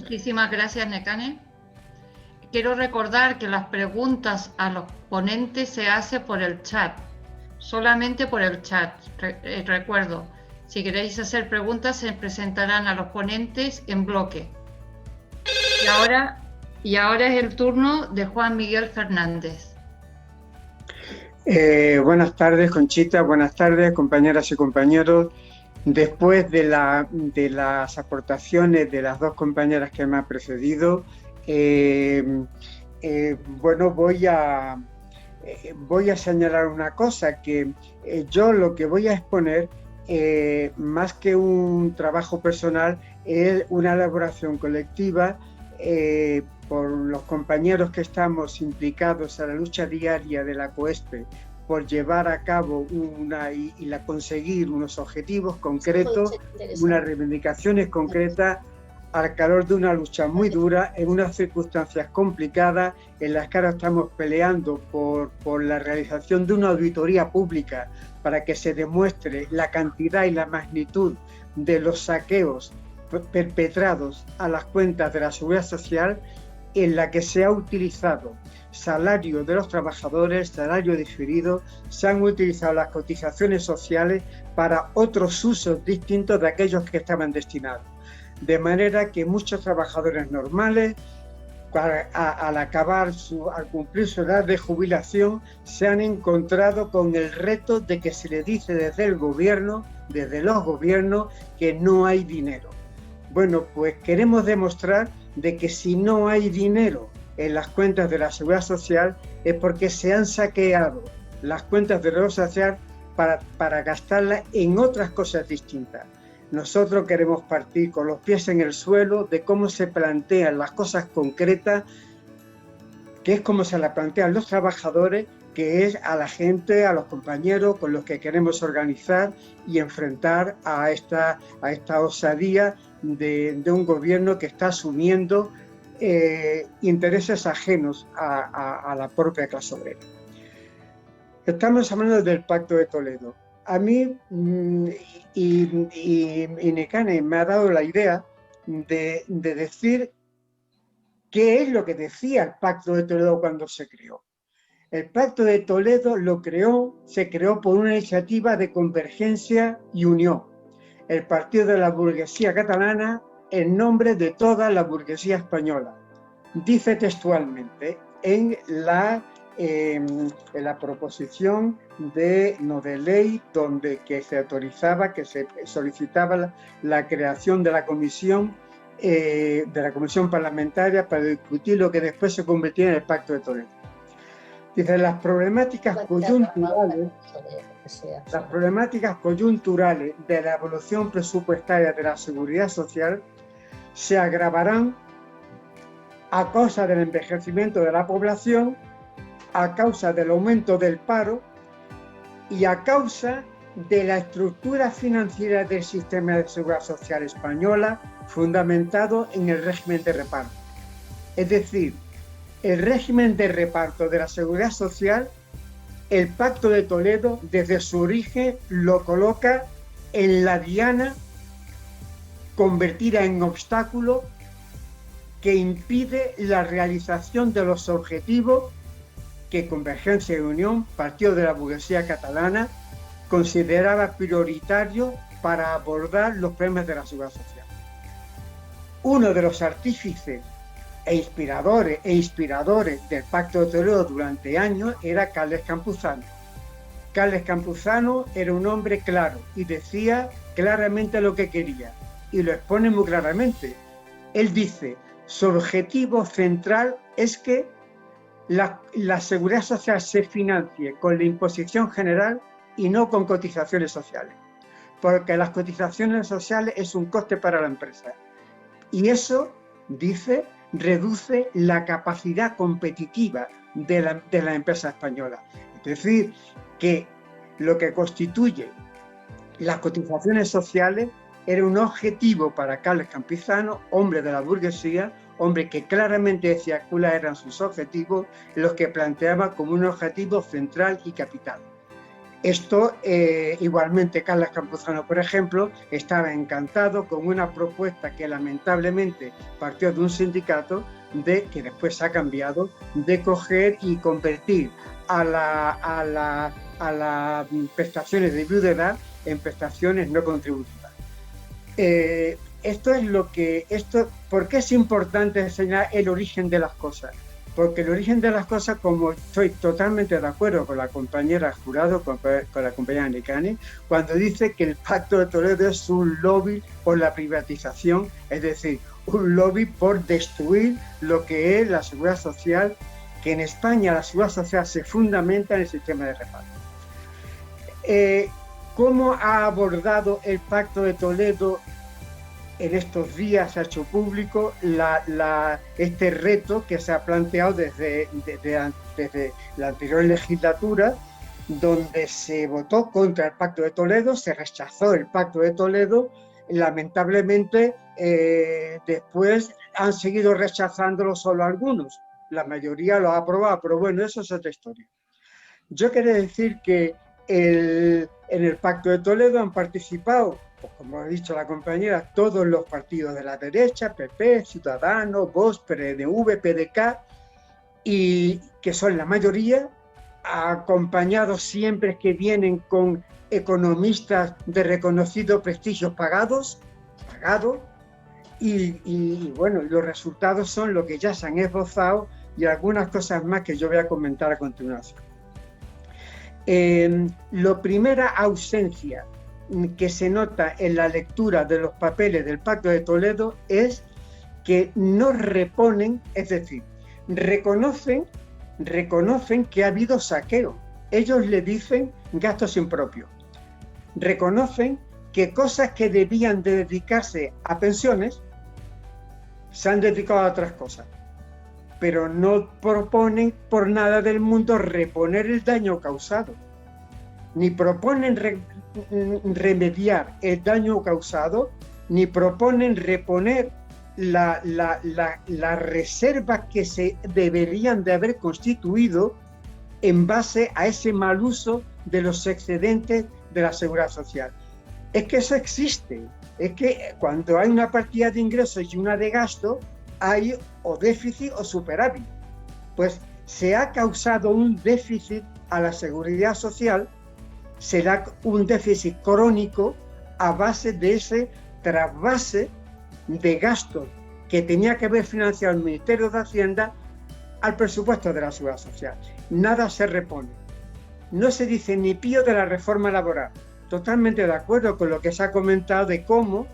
Muchísimas gracias, Nekane. Quiero recordar que las preguntas a los ponentes se hacen por el chat, solamente por el chat. Recuerdo, si queréis hacer preguntas, se presentarán a los ponentes en bloque. Y ahora es el turno de Juan Miguel Fernández. Buenas tardes, Conchita. Buenas tardes, compañeras y compañeros. Después de las aportaciones de las dos compañeras que me han precedido, bueno, voy a señalar una cosa, que yo lo que voy a exponer, más que un trabajo personal, es una elaboración colectiva por los compañeros que estamos implicados a la lucha diaria de la COESPE por llevar a cabo conseguir unos objetivos concretos, unas reivindicaciones concretas, al calor de una lucha muy dura, en unas circunstancias complicadas, en las que ahora estamos peleando por la realización de una auditoría pública para que se demuestre la cantidad y la magnitud de los saqueos perpetrados a las cuentas de la Seguridad Social, en la que se ha utilizado salario de los trabajadores, salario diferido, se han utilizado las cotizaciones sociales para otros usos distintos de aquellos que estaban destinados. De manera que muchos trabajadores normales, al cumplir su edad de jubilación, se han encontrado con el reto de que se les dice desde el gobierno, desde los gobiernos, que no hay dinero. Bueno, pues queremos demostrar de que si no hay dinero en las cuentas de la Seguridad Social es porque se han saqueado las cuentas de la Seguridad Social para gastarlas en otras cosas distintas. Nosotros queremos partir con los pies en el suelo de cómo se plantean las cosas concretas, que es como se las plantean los trabajadores, que es a la gente, a los compañeros con los que queremos organizar y enfrentar a esta osadía de un gobierno que está asumiendo intereses ajenos a la propia clase obrera. Estamos hablando del Pacto de Toledo. A mí, y Nekane me ha dado la idea de decir qué es lo que decía el Pacto de Toledo cuando se creó. El Pacto de Toledo se creó por una iniciativa de convergencia y unión. El Partido de la Burguesía Catalana, en nombre de toda la burguesía española. Dice textualmente en la proposición de ley que se autorizaba, que se solicitaba la creación de la comisión parlamentaria para discutir lo que después se convirtió en el Pacto de Toledo. Dice, las problemáticas coyunturales de la evolución presupuestaria de la Seguridad Social se agravarán a causa del envejecimiento de la población, a causa del aumento del paro y a causa de la estructura financiera del sistema de seguridad social española, fundamentado en el régimen de reparto. Es decir, el régimen de reparto de la seguridad social, el Pacto de Toledo, desde su origen, lo coloca en la diana convertida en obstáculo que impide la realización de los objetivos que Convergencia y Unión, Partido de la Burguesía Catalana, consideraba prioritarios para abordar los problemas de la seguridad social. Uno de los artífices e inspiradores del Pacto de Toledo durante años era Carles Campuzano. Carles Campuzano era un hombre claro y decía claramente lo que quería, y lo expone muy claramente. Él dice, su objetivo central es que la seguridad social se financie con la imposición general y no con cotizaciones sociales, porque las cotizaciones sociales es un coste para la empresa. Y eso, dice, reduce la capacidad competitiva de la empresa española. Es decir, que lo que constituye las cotizaciones sociales era un objetivo para Carles Campuzano, hombre de la burguesía, hombre que claramente decía cuáles eran sus objetivos, los que planteaba como un objetivo central y capital. Esto, igualmente, Carlos Campuzano, por ejemplo, estaba encantado con una propuesta que lamentablemente partió de un sindicato que después se ha cambiado, de coger y convertir a las prestaciones de viudedad en prestaciones no contributivas. ¿Por qué es importante enseñar el origen de las cosas? Porque el origen de las cosas, como estoy totalmente de acuerdo con la compañera Jurado, con la compañera Nicani, cuando dice que el Pacto de Toledo es un lobby por la privatización, es decir, un lobby por destruir lo que es la seguridad social, que en España la seguridad social se fundamenta en el sistema de reparto. ¿Cómo ha abordado el Pacto de Toledo en estos días? Se ha hecho público este reto que se ha planteado desde la anterior legislatura, donde se votó contra el Pacto de Toledo, se rechazó el Pacto de Toledo. Lamentablemente, después han seguido rechazándolo solo algunos. La mayoría lo ha aprobado, pero bueno, eso es otra historia. Yo quería decir que en el Pacto de Toledo han participado, pues como ha dicho la compañera, todos los partidos de la derecha, PP, Ciudadanos, Vox, PNV, PDK, y que son la mayoría, acompañados siempre que vienen con economistas de reconocido prestigio pagados, y bueno, los resultados son lo que ya se han esbozado y algunas cosas más que yo voy a comentar a continuación. La primera ausencia que se nota en la lectura de los papeles del Pacto de Toledo es que no reponen, es decir, reconocen que ha habido saqueo. Ellos le dicen gastos impropios. Reconocen que cosas que debían de dedicarse a pensiones se han dedicado a otras cosas, pero no proponen por nada del mundo reponer el daño causado, ni proponen remediar el daño causado, ni proponen reponer las reservas que se deberían de haber constituido en base a ese mal uso de los excedentes de la seguridad social. Es que eso existe. Es que cuando hay una partida de ingresos y una de gasto, hay o déficit o superávit. Pues se ha causado un déficit a la seguridad social, será un déficit crónico a base de ese trasvase de gastos que tenía que haber financiado el Ministerio de Hacienda al presupuesto de la seguridad social. Nada se repone. No se dice ni pío de la reforma laboral. Totalmente de acuerdo con lo que se ha comentado de cómo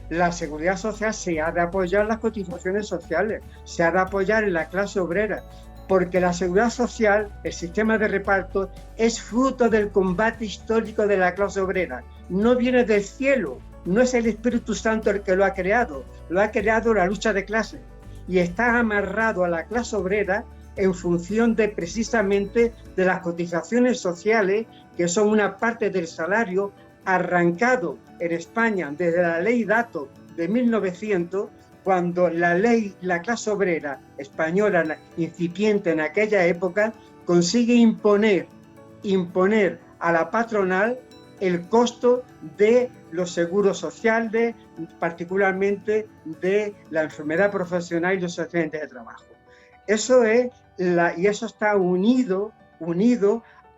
la seguridad social se ha de apoyar en las cotizaciones sociales, se ha de apoyar en la clase obrera, porque la seguridad social, el sistema de reparto, es fruto del combate histórico de la clase obrera. No viene del cielo, no es el Espíritu Santo el que lo ha creado la lucha de clases, y está amarrado a la clase obrera en función de precisamente de las cotizaciones sociales, que son una parte del salario arrancado en España desde la ley Dato de 1900, cuando la clase obrera española incipiente en aquella época consigue imponer a la patronal el costo de los seguros sociales, particularmente de la enfermedad profesional y los accidentes de trabajo. Eso es y eso está unido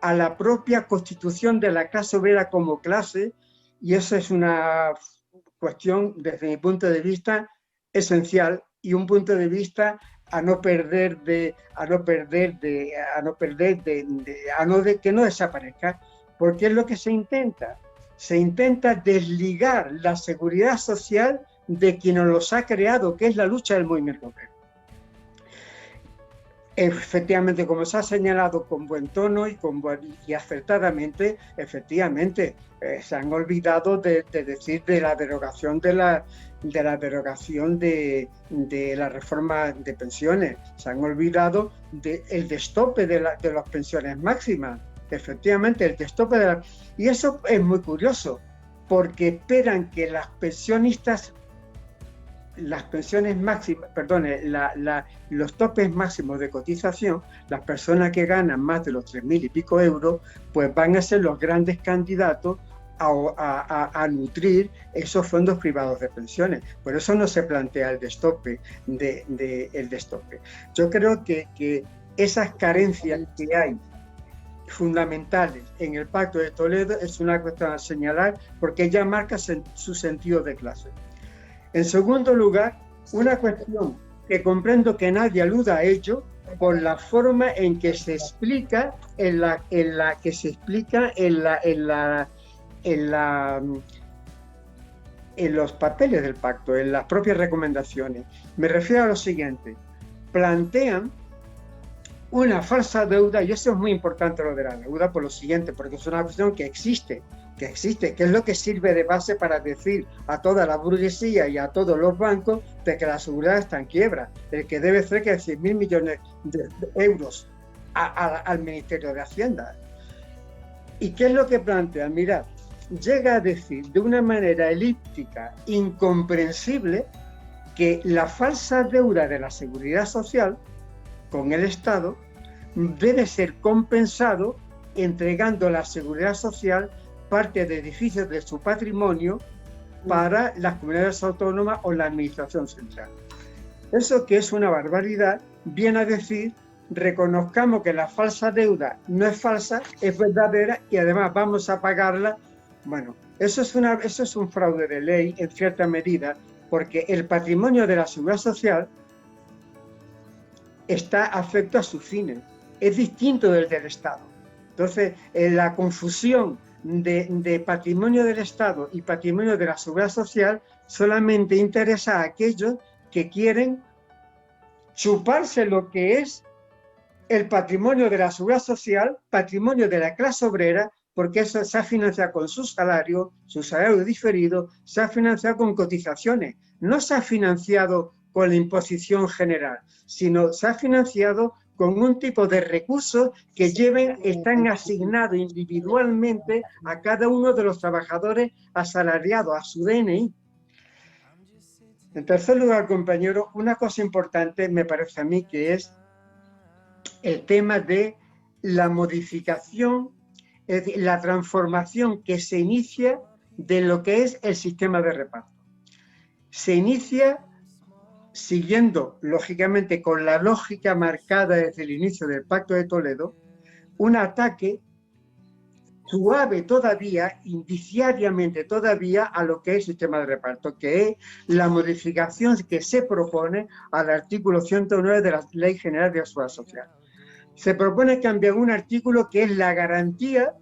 a la propia constitución de la clase obrera como clase, y eso es una cuestión, desde mi punto de vista, esencial, y un punto de vista que no desaparezca, porque es lo que se intenta. Se intenta desligar la seguridad social de quien nos los ha creado, que es la lucha del movimiento obrero. Efectivamente, como se ha señalado con buen tono y acertadamente, efectivamente, se han olvidado de decir de la derogación de la reforma de pensiones. Se han olvidado del destope de las pensiones máximas. Efectivamente, el destope y eso es muy curioso, porque esperan que las pensionistas las pensiones máximas, perdón, los topes máximos de cotización, las personas que ganan más de los 3.000 y pico euros, pues van a ser los grandes candidatos a nutrir esos fondos privados de pensiones. Por eso no se plantea el destope. Yo creo que esas carencias que hay fundamentales en el Pacto de Toledo es una cuestión a señalar, porque ya marca su sentido de clase. En segundo lugar, una cuestión que comprendo que nadie aluda a ello por la forma en que se explica en los papeles del pacto, en las propias recomendaciones. Me refiero a lo siguiente: plantean una falsa deuda, y eso es muy importante, lo de la deuda, por lo siguiente, porque es una cuestión que existe, que es lo que sirve de base para decir a toda la burguesía y a todos los bancos de que la seguridad está en quiebra, el que debe cerca de 100.000 millones de euros al Ministerio de Hacienda. ¿Y qué es lo que plantea? Mirad, llega a decir de una manera elíptica, incomprensible, que la falsa deuda de la seguridad social con el Estado debe ser compensado entregando a la seguridad social parte de edificios de su patrimonio para las comunidades autónomas o la administración central. Eso, que es una barbaridad, viene a decir: reconozcamos que la falsa deuda no es falsa, es verdadera, y además vamos a pagarla. Bueno, eso es un fraude de ley en cierta medida, porque el patrimonio de la seguridad social está afecto a sus fines, es distinto del Estado. Entonces, la confusión de patrimonio del Estado y patrimonio de la seguridad social solamente interesa a aquellos que quieren chuparse lo que es el patrimonio de la seguridad social, patrimonio de la clase obrera, porque eso se ha financiado con su salario diferido, se ha financiado con cotizaciones, no se ha financiado con la imposición general, sino se ha financiado con un tipo de recursos que están asignados individualmente a cada uno de los trabajadores asalariados, a su DNI. En tercer lugar, compañero, una cosa importante me parece a mí, que es el tema de la modificación, es decir, la transformación que se inicia de lo que es el sistema de reparto. Se inicia siguiendo, lógicamente, con la lógica marcada desde el inicio del Pacto de Toledo, un ataque suave todavía, indiciariamente todavía, a lo que es el sistema de reparto, que es la modificación que se propone al artículo 109 de la Ley General de la Seguridad Social. Se propone cambiar un artículo que es la garantía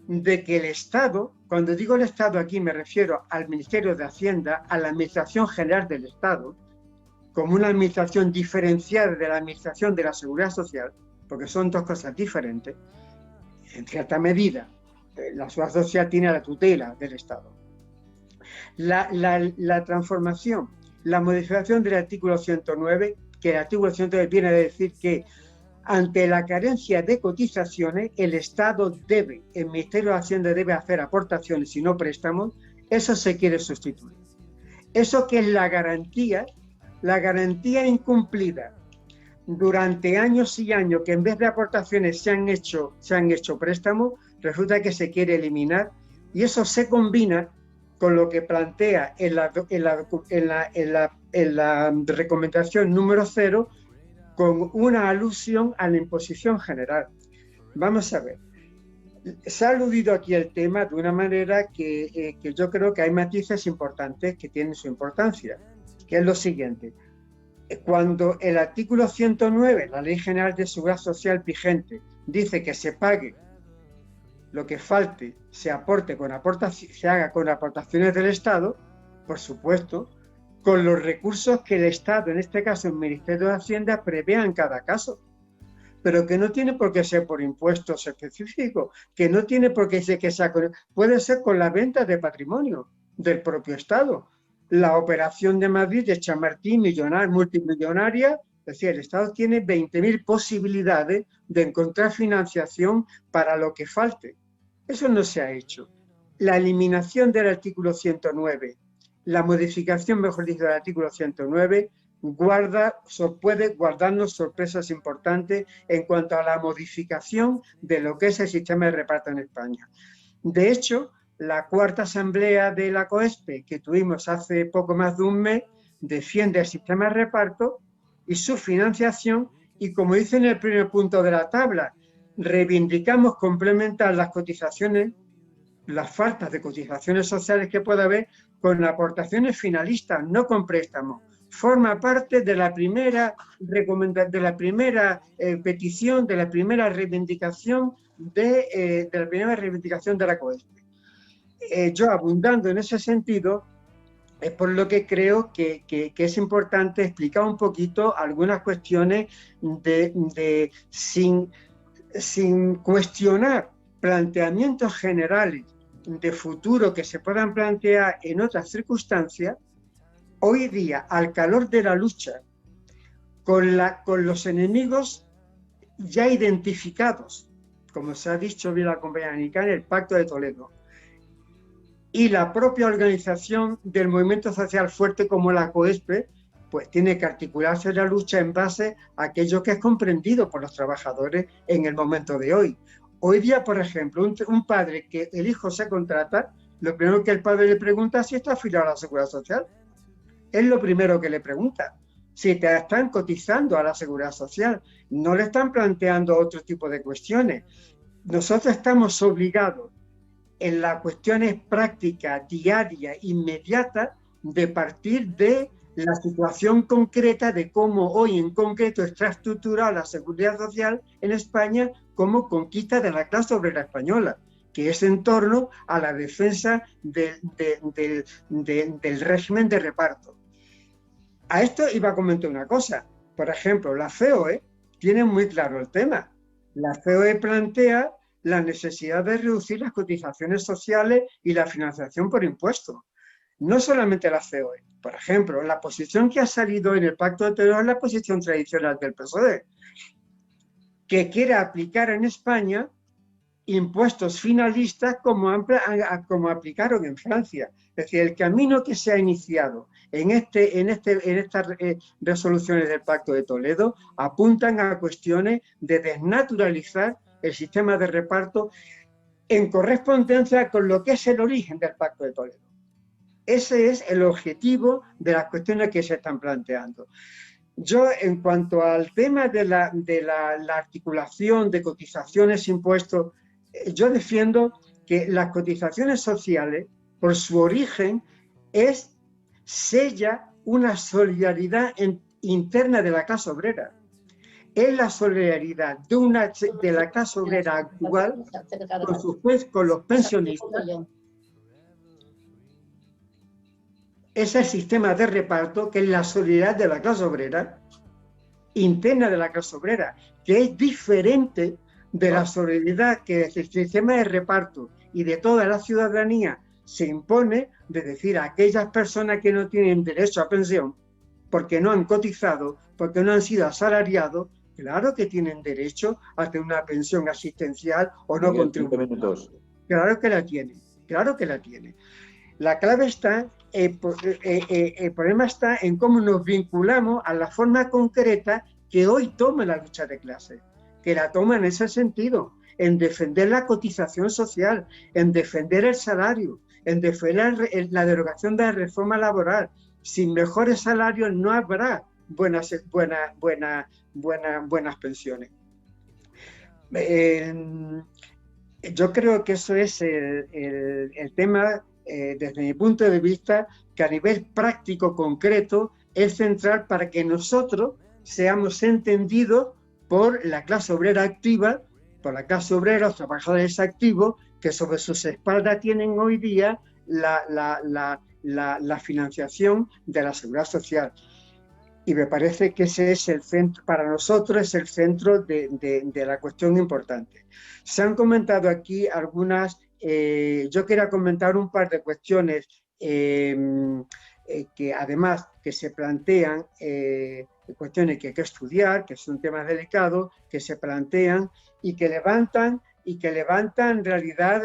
de que el Estado, cuando digo el Estado aquí me refiero al Ministerio de Hacienda, a la Administración General del Estado, como una administración diferenciada de la administración de la seguridad social, porque son dos cosas diferentes. En cierta medida, la seguridad social tiene la tutela del Estado. La transformación, la modificación del artículo 109, que el artículo 109 viene a decir que ante la carencia de cotizaciones, el Estado debe, el Ministerio de Hacienda debe hacer aportaciones y no préstamos, eso se quiere sustituir. Eso, que es la garantía incumplida durante años y años, que en vez de aportaciones se han hecho préstamos, resulta que se quiere eliminar, y eso se combina con lo que plantea en la recomendación número 0, con una alusión a la imposición general. Vamos a ver, se ha aludido aquí el tema de una manera que yo creo que hay matices importantes que tienen su importancia, que es lo siguiente: cuando el artículo 109, la Ley General de Seguridad Social vigente, dice que se pague lo que falte, se haga con aportaciones del Estado, por supuesto, con los recursos que el Estado, en este caso el Ministerio de Hacienda, prevea en cada caso, pero que no tiene por qué ser por impuestos específicos, que no tiene por qué ser puede ser con la venta de patrimonio del propio Estado. La operación de Madrid de Chamartín, multimillonaria, es decir, el Estado tiene 20.000 posibilidades de encontrar financiación para lo que falte. Eso no se ha hecho. La eliminación del artículo 109 la modificación, mejor dicho, del artículo 109 puede guardarnos sorpresas importantes en cuanto a la modificación de lo que es el sistema de reparto en España. De hecho, la cuarta asamblea de la COESPE, que tuvimos hace poco más de un mes, defiende el sistema de reparto y su financiación, y como dice en el primer punto de la tabla, reivindicamos complementar las cotizaciones, las faltas de cotizaciones sociales que pueda haber, con aportaciones finalistas, no con préstamos. Forma parte de la primera petición, de la primera reivindicación de la COESPE. Yo, abundando en ese sentido, es por lo que creo que es importante explicar un poquito algunas cuestiones sin cuestionar planteamientos generales de futuro que se puedan plantear en otras circunstancias. Hoy día, al calor de la lucha, con los enemigos ya identificados, como se ha dicho bien la compañera Nicán, el Pacto de Toledo, y la propia organización del movimiento social fuerte como la COESPE, pues tiene que articularse la lucha en base a aquello que es comprendido por los trabajadores en el momento de hoy. Hoy día, por ejemplo, un padre que el hijo se contrata, lo primero que el padre le pregunta es si está afiliado a la Seguridad Social. Es lo primero que le pregunta. Si te están cotizando a la Seguridad Social, no le están planteando otro tipo de cuestiones. Nosotros estamos obligados en las cuestiones prácticas, diarias, inmediatas, de partir de la situación concreta de cómo hoy en concreto está estructurada la Seguridad Social en España como conquista de la clase obrera española, que es en torno a la defensa del régimen de reparto. A esto iba a comentar una cosa. Por ejemplo, la COE tiene muy claro el tema. La COE plantea la necesidad de reducir las cotizaciones sociales y la financiación por impuestos. No solamente la COE. Por ejemplo, la posición que ha salido en el Pacto de Toledo es la posición tradicional del PSOE, que quiere aplicar en España impuestos finalistas como aplicaron en Francia. Es decir, el camino que se ha iniciado en estas resoluciones del Pacto de Toledo apuntan a cuestiones de desnaturalizar el sistema de reparto en correspondencia con lo que es el origen del Pacto de Toledo. Ese es el objetivo de las cuestiones que se están planteando. Yo, en cuanto al tema de la articulación de cotizaciones, impuestos, yo defiendo que las cotizaciones sociales, por su origen, sella una solidaridad interna de la clase obrera. Es la solidaridad de la clase obrera actual con los pensionistas. Es el sistema de reparto que es la solidaridad de la clase obrera, interna de la clase obrera, que es diferente de la solidaridad que el sistema de reparto y de toda la ciudadanía se impone, de decir a aquellas personas que no tienen derecho a pensión porque no han cotizado, porque no han sido asalariados. Claro que tienen derecho a tener una pensión asistencial o no contributiva. Claro que la tienen, claro que la tienen. La clave está, el problema está en cómo nos vinculamos a la forma concreta que hoy toma la lucha de clases, que la toma en ese sentido, en defender la cotización social, en defender el salario, en defender la derogación de la reforma laboral. Sin mejores salarios no habrá buenas pensiones. Yo creo que eso es el tema, desde mi punto de vista, que a nivel práctico, concreto, es central para que nosotros seamos entendidos por la clase obrera activa, por la clase obrera, los trabajadores activos, que sobre sus espaldas tienen hoy día la financiación de la seguridad social. Y me parece que ese es el centro, para nosotros es el centro de la cuestión importante. Se han comentado aquí algunas, yo quería comentar un par de cuestiones que además que se plantean, cuestiones que hay que estudiar, que son temas delicados, que se plantean y que levantan en realidad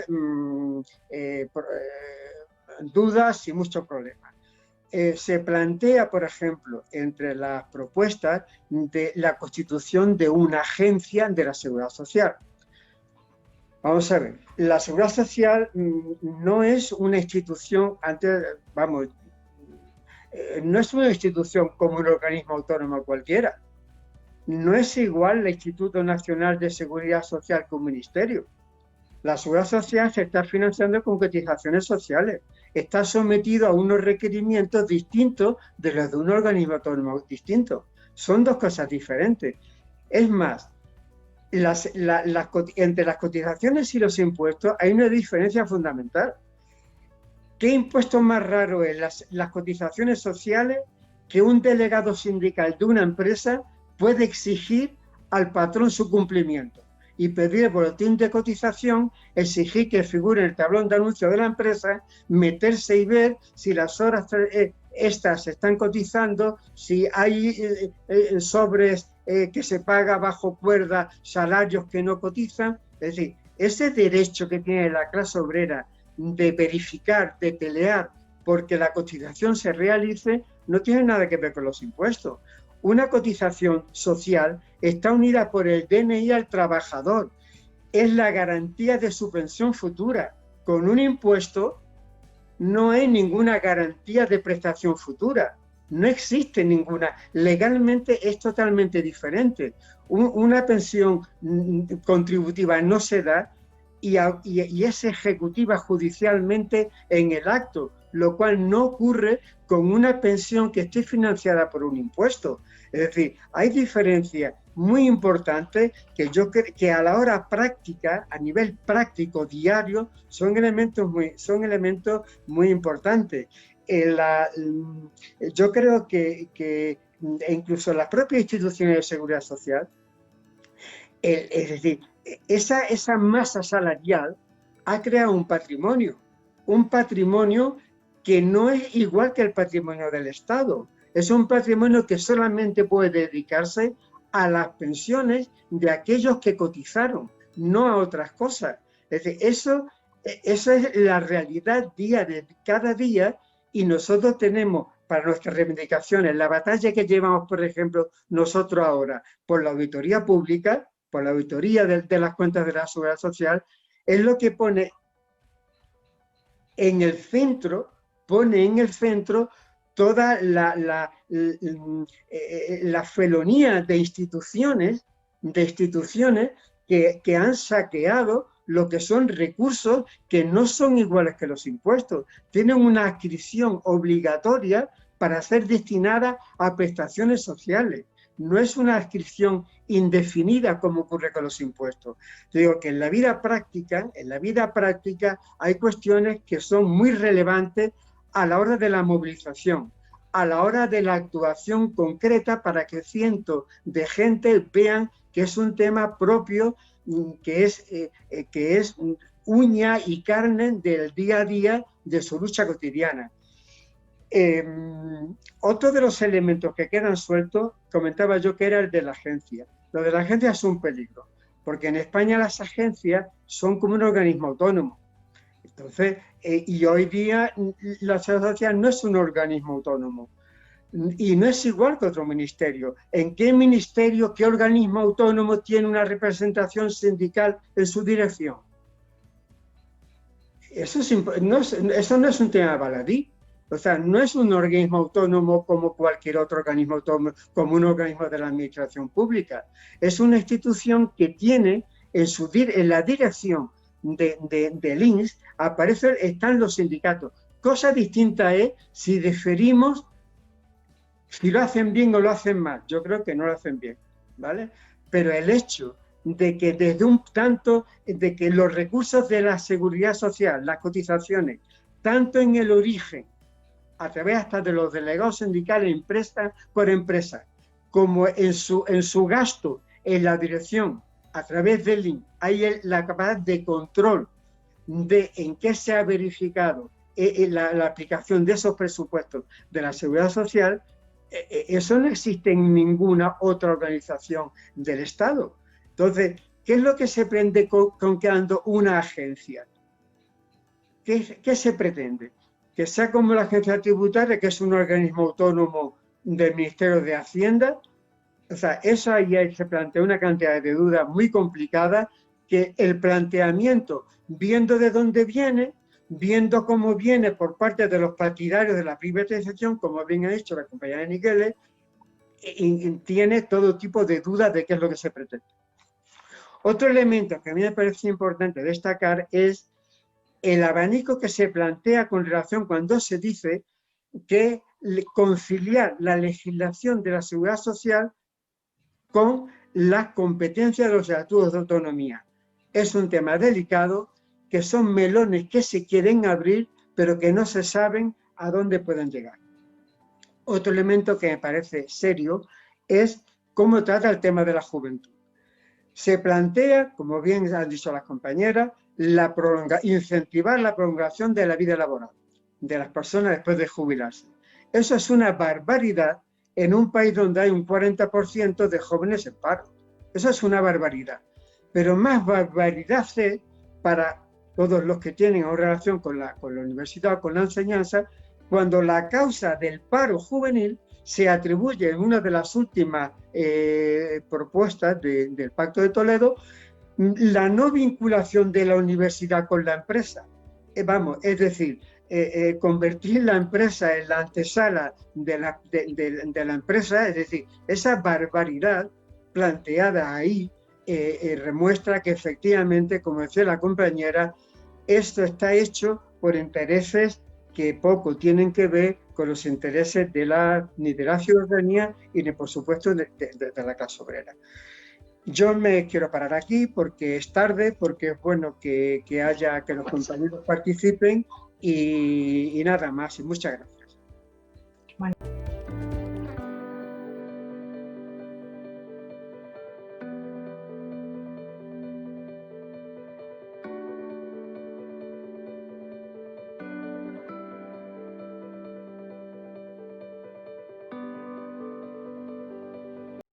dudas y muchos problemas. se plantea, por ejemplo, entre las propuestas de la constitución de una agencia de la Seguridad Social. Vamos a ver, la Seguridad Social no es una institución, no es una institución como un organismo autónomo cualquiera. No es igual el Instituto Nacional de Seguridad Social que un ministerio. La Seguridad Social se está financiando con cotizaciones sociales. Está sometido a unos requerimientos distintos de los de un organismo autónomo distinto. Son dos cosas diferentes. Es más, entre las cotizaciones y los impuestos hay una diferencia fundamental. ¿Qué impuesto más raro es las cotizaciones sociales que un delegado sindical de una empresa puede exigir al patrón su cumplimiento y pedir el boletín de cotización, exigir que figure en el tablón de anuncios de la empresa, meterse y ver si las horas estas se están cotizando, si hay sobres que se paga bajo cuerda, salarios que no cotizan? Es decir, ese derecho que tiene la clase obrera de verificar, de pelear porque la cotización se realice, no tiene nada que ver con los impuestos. Una cotización social está unida por el DNI al trabajador. Es la garantía de su pensión futura. Con un impuesto no hay ninguna garantía de prestación futura. No existe ninguna. Legalmente es totalmente diferente. Una pensión contributiva no se da y es ejecutiva judicialmente en el acto, lo cual no ocurre con una pensión que esté financiada por un impuesto. Es decir, hay diferencias muy importantes que a la hora práctica, a nivel práctico diario, son elementos muy importantes. Yo creo que incluso las propias instituciones de seguridad social, es decir, esa masa salarial ha creado un patrimonio que no es igual que el patrimonio del Estado. Es un patrimonio que solamente puede dedicarse a las pensiones de aquellos que cotizaron, no a otras cosas. Es decir, eso es la realidad cada día, y nosotros tenemos para nuestras reivindicaciones la batalla que llevamos, por ejemplo, nosotros ahora por la auditoría pública, por la auditoría de las cuentas de la Seguridad Social, es lo que pone en el centro toda la felonía de instituciones que han saqueado lo que son recursos que no son iguales que los impuestos. Tienen una adscripción obligatoria para ser destinada a prestaciones sociales. No es una adscripción indefinida como ocurre con los impuestos. Digo que en la vida práctica hay cuestiones que son muy relevantes a la hora de la movilización, a la hora de la actuación concreta para que cientos de gente vean que es un tema propio, que es uña y carne del día a día de su lucha cotidiana. Otro de los elementos que quedan sueltos, comentaba yo, que era el de la agencia. Lo de la agencia es un peligro, porque en España las agencias son como un organismo autónomo. Entonces, y hoy día la Seguridad Social no es un organismo autónomo y no es igual que otro ministerio. ¿En qué ministerio, qué organismo autónomo tiene una representación sindical en su dirección? Eso no es un tema baladí. O sea, no es un organismo autónomo como cualquier otro organismo autónomo, como un organismo de la administración pública. Es una institución que tiene en la dirección del INS están los sindicatos. Cosa distinta es si deferimos, si lo hacen bien o lo hacen mal. Yo creo que no lo hacen bien, ¿vale? Pero el hecho de que de que los recursos de la seguridad social, las cotizaciones, tanto en el origen, a través hasta de los delegados sindicales empresa por empresa, como en su gasto en la dirección, a través del INS, hay la capacidad de control de en qué se ha verificado la aplicación de esos presupuestos de la seguridad social. Eso no existe en ninguna otra organización del Estado. Entonces, ¿qué es lo que se pretende con creando una agencia? ¿Qué se pretende? que sea como la agencia tributaria, que es un organismo autónomo del Ministerio de Hacienda. O sea, eso ahí se plantea una cantidad de dudas muy complicadas, que el planteamiento, viendo de dónde viene, viendo cómo viene por parte de los partidarios de la privatización, como bien ha dicho la compañera Miqueles, tiene todo tipo de dudas de qué es lo que se pretende. Otro elemento que a mí me parece importante destacar es el abanico que se plantea con relación cuando se dice que conciliar la legislación de la seguridad social con las competencias de los estatutos de autonomía. Es un tema delicado, que son melones que se quieren abrir, pero que no se saben a dónde pueden llegar. Otro elemento que me parece serio es cómo trata el tema de la juventud. Se plantea, como bien han dicho las compañeras, incentivar la prolongación de la vida laboral de las personas después de jubilarse. Eso es una barbaridad en un país donde hay un 40% de jóvenes en paro. Eso es una barbaridad. Pero más barbaridad es para todos los que tienen relación con la universidad o con la enseñanza, cuando la causa del paro juvenil se atribuye en una de las últimas propuestas del Pacto de Toledo, la no vinculación de la universidad con la empresa. Es decir, convertir la empresa en la antesala de la empresa, es decir, esa barbaridad planteada ahí demuestra que efectivamente, como decía la compañera, esto está hecho por intereses que poco tienen que ver con los intereses ni de la ciudadanía y ni, por supuesto, de la clase obrera. Yo me quiero parar aquí porque es tarde, porque es bueno que los compañeros participen y nada más. Y muchas gracias. Bueno.